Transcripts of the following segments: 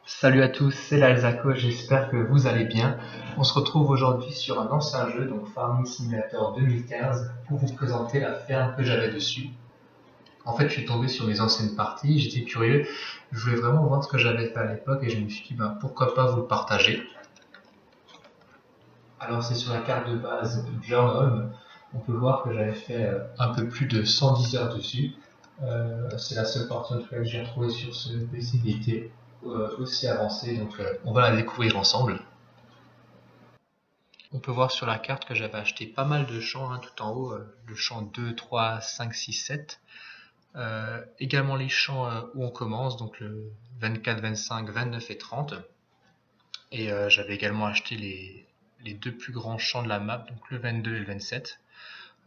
Salut à tous, c'est l'Alzaco, j'espère que vous allez bien. On se retrouve aujourd'hui sur un ancien jeu, donc Farming Simulator 2015, pour vous présenter la ferme que j'avais dessus. En fait, je suis tombé sur mes anciennes parties, j'étais curieux, je voulais vraiment voir ce que j'avais fait à l'époque et je me suis dit, pourquoi pas vous le partager. Alors c'est sur la carte de base Björnholm, on peut voir que j'avais fait un peu plus de 110 heures dessus. C'est la seule partie en tout cas que j'ai retrouvée sur ce PC qui était aussi avancé, donc on va la découvrir ensemble. On peut voir sur la carte que j'avais acheté pas mal de champs tout en haut, le champ 2, 3, 5, 6, 7. Également les champs où on commence, donc le 24, 25, 29 et 30. Et j'avais également acheté les deux plus grands champs de la map, donc le 22 et le 27,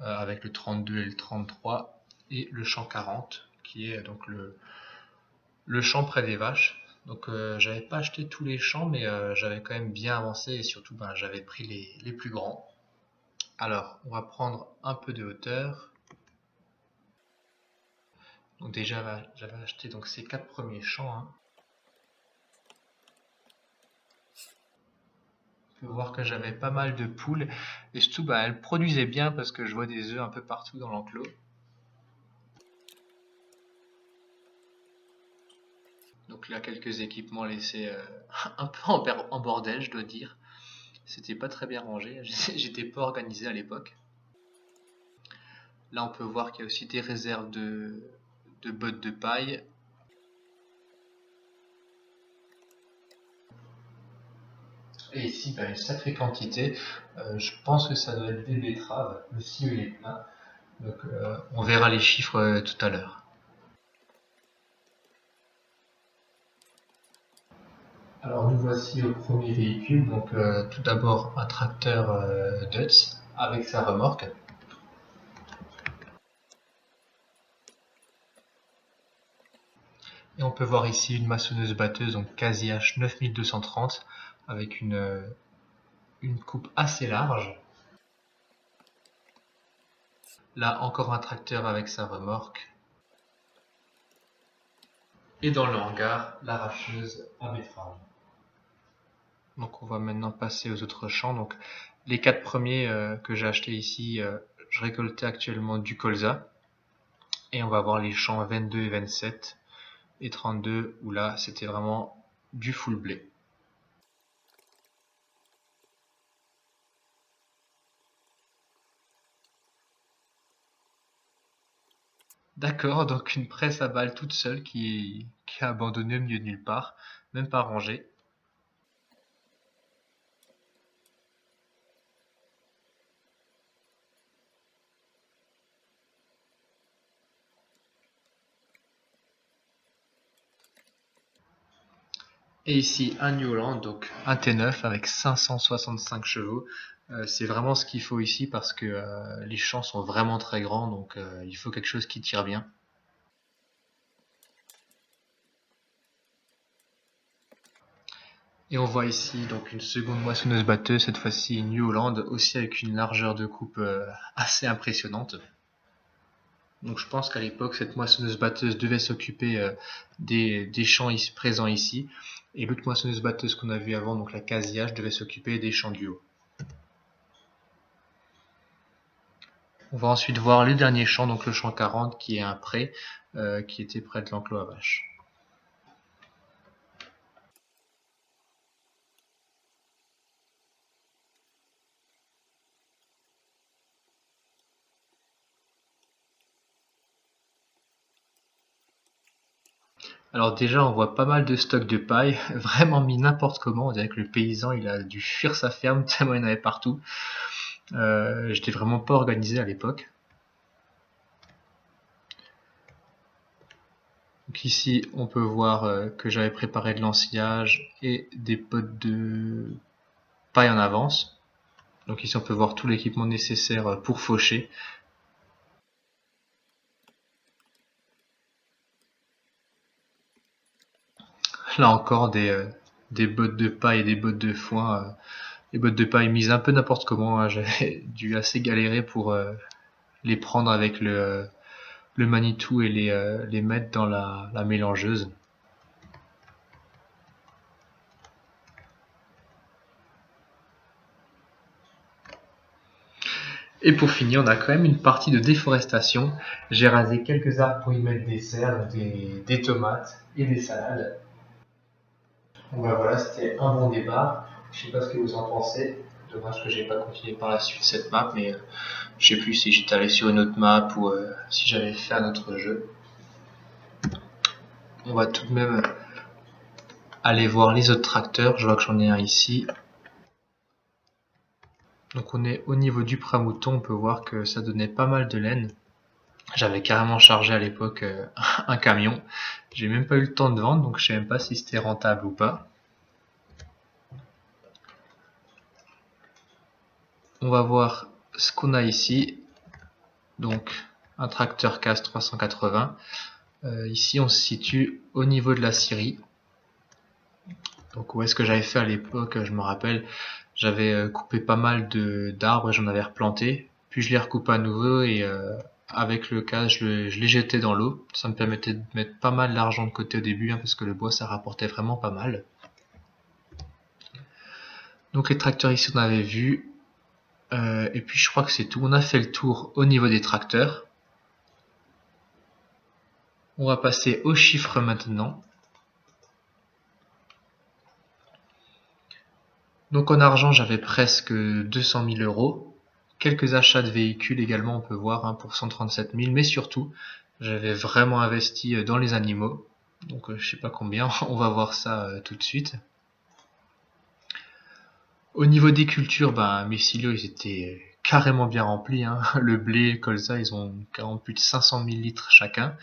avec le 32 et le 33, et le champ 40, qui est donc le champ près des vaches. Donc j'avais pas acheté tous les champs, mais j'avais quand même bien avancé et surtout j'avais pris les plus grands. Alors, on va prendre un peu de hauteur. Donc déjà, j'avais acheté donc ces 4 premiers champs. On peut voir que j'avais pas mal de poules et surtout, elles produisaient bien parce que je vois des œufs un peu partout dans l'enclos. Donc là, quelques équipements laissés un peu en bordel, je dois dire. C'était pas très bien rangé. J'étais pas organisé à l'époque. Là, on peut voir qu'il y a aussi des réserves de bottes de paille. Et ici, une sacrée quantité. Je pense que ça doit être des betteraves. Le ciel est plein. Donc, on verra les chiffres tout à l'heure. Alors, nous voici au premier véhicule. Donc, tout d'abord, un tracteur Dutz avec sa remorque. Et on peut voir ici une maçonneuse batteuse, donc Casi H 9230, avec une coupe assez large. Là, encore un tracteur avec sa remorque. Et dans le hangar, l'arracheuse à betterave. Donc on va maintenant passer aux autres champs. Donc les 4 premiers que j'ai achetés ici, je récoltais actuellement du colza. Et on va voir les champs 22 et 27 et 32 où là c'était vraiment du full blé. D'accord, donc une presse à balles toute seule qui a abandonné au milieu de nulle part, même pas rangée. Et ici un New Holland, donc un T9 avec 565 chevaux. C'est vraiment ce qu'il faut ici parce que les champs sont vraiment très grands, donc il faut quelque chose qui tire bien. Et on voit ici donc une seconde moissonneuse batteuse, cette fois-ci une New Holland, aussi avec une largeur de coupe assez impressionnante. Donc je pense qu'à l'époque, cette moissonneuse batteuse devait s'occuper des champs présents ici. Et l'autre moissonneuse batteuse qu'on a vue avant, donc la Casi-H, devait s'occuper des champs du haut. On va ensuite voir le dernier champ, donc le champ 40, qui est un pré, qui était près de l'enclos à vaches. Alors déjà, on voit pas mal de stocks de paille, vraiment mis n'importe comment. On dirait que le paysan, il a dû fuir sa ferme tellement il y en avait partout. J'étais vraiment pas organisé à l'époque. Donc ici, on peut voir que j'avais préparé de l'ensillage et des pots de paille en avance. Donc ici, on peut voir tout l'équipement nécessaire pour faucher. Là encore, des bottes de paille et des bottes de foin. Les bottes de paille mises un peu n'importe comment. Hein. J'avais dû assez galérer pour les prendre avec le Manitou et les mettre dans la mélangeuse. Et pour finir, on a quand même une partie de déforestation. J'ai rasé quelques arbres pour y mettre des serres, des tomates et des salades. Bon ben voilà, c'était un bon départ. Je sais pas ce que vous en pensez. Dommage que j'ai pas continué par la suite cette map, mais je sais plus si j'étais allé sur une autre map ou si j'avais fait un autre jeu. On va tout de même aller voir les autres tracteurs. Je vois que j'en ai un ici. Donc on est au niveau du pramouton, on peut voir que ça donnait pas mal de laine. J'avais carrément chargé à l'époque un camion. J'ai même pas eu le temps de vendre, donc je sais même pas si c'était rentable ou pas. On va voir ce qu'on a ici. Donc un tracteur CAS 380. Ici on se situe au niveau de la scierie. Donc où est-ce que j'avais fait à l'époque, je me rappelle, j'avais coupé pas mal d'arbres et j'en avais replanté. Puis je les recoupé à nouveau et avec le CAS je les jetais dans l'eau. Ça me permettait de mettre pas mal d'argent de côté au début parce que le bois ça rapportait vraiment pas mal. Donc les tracteurs ici on avait vu. Et puis je crois que c'est tout. On a fait le tour au niveau des tracteurs. On va passer aux chiffres maintenant. Donc en argent, j'avais presque 200 000 euros. Quelques achats de véhicules également, on peut voir, pour 137 000. Mais surtout, j'avais vraiment investi dans les animaux. Donc je sais pas combien, on va voir ça tout de suite. Au niveau des cultures, mes silos ils étaient carrément bien remplis. Le blé, le colza, ils ont carrément plus de 500 000 litres chacun.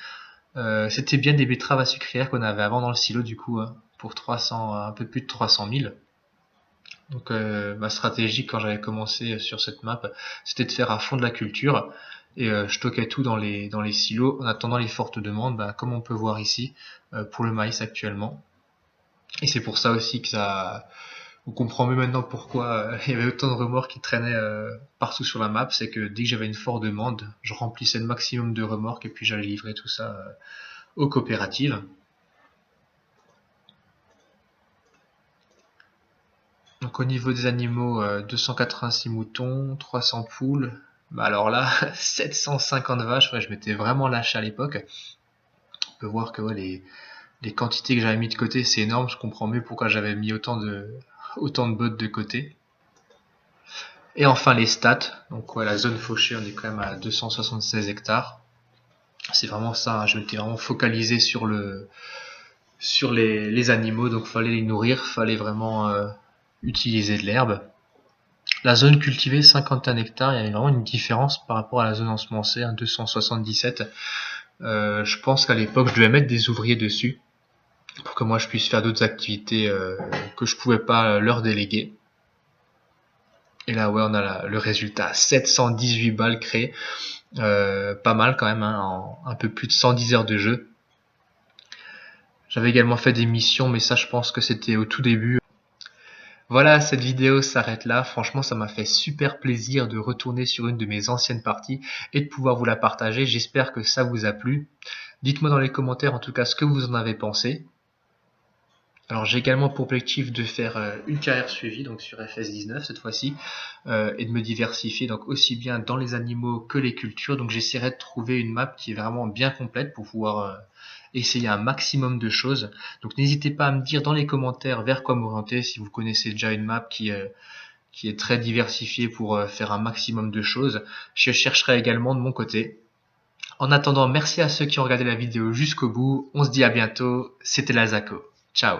C'était bien des betteraves à sucrière qu'on avait avant dans le silo du coup, pour 300, un peu plus de 300 000. Donc ma stratégie quand j'avais commencé sur cette map, c'était de faire à fond de la culture et je stockais tout dans les silos en attendant les fortes demandes, comme on peut voir ici pour le maïs actuellement. Et c'est pour ça aussi que ça, on comprend mieux maintenant pourquoi il y avait autant de remorques qui traînaient partout sur la map, c'est que dès que j'avais une forte demande, je remplissais le maximum de remorques et puis j'allais livrer tout ça aux coopératives. Donc au niveau des animaux, 286 moutons, 300 poules. Alors là, 750 vaches, ouais, je m'étais vraiment lâché à l'époque. On peut voir que ouais, les quantités que j'avais mis de côté, c'est énorme. Je comprends mieux pourquoi j'avais mis autant de bottes de côté. Et enfin les stats. Donc ouais, la zone fauchée, on est quand même à 276 hectares. C'est vraiment ça, je m'étais vraiment focalisé sur les animaux, donc fallait les nourrir, fallait vraiment utiliser de l'herbe. La zone cultivée, 51 hectares, il y avait vraiment une différence par rapport à la zone ensemencée, 277. Je pense qu'à l'époque, je devais mettre des ouvriers dessus pour que moi je puisse faire d'autres activités que je pouvais pas leur déléguer. Et là, ouais, on a le résultat, 718 balles créées. Pas mal quand même, en un peu plus de 110 heures de jeu. J'avais également fait des missions, mais ça je pense que c'était au tout début. Voilà, cette vidéo s'arrête là. Franchement, ça m'a fait super plaisir de retourner sur une de mes anciennes parties et de pouvoir vous la partager. J'espère que ça vous a plu. Dites-moi dans les commentaires en tout cas ce que vous en avez pensé. Alors j'ai également pour objectif de faire une carrière suivie, donc sur FS19 cette fois-ci, et de me diversifier donc aussi bien dans les animaux que les cultures. Donc j'essaierai de trouver une map qui est vraiment bien complète pour pouvoir essayer un maximum de choses. Donc n'hésitez pas à me dire dans les commentaires vers quoi m'orienter si vous connaissez déjà une map qui est très diversifiée pour faire un maximum de choses. Je chercherai également de mon côté. En attendant, merci à ceux qui ont regardé la vidéo jusqu'au bout. On se dit à bientôt. C'était la Zaco. Ciao.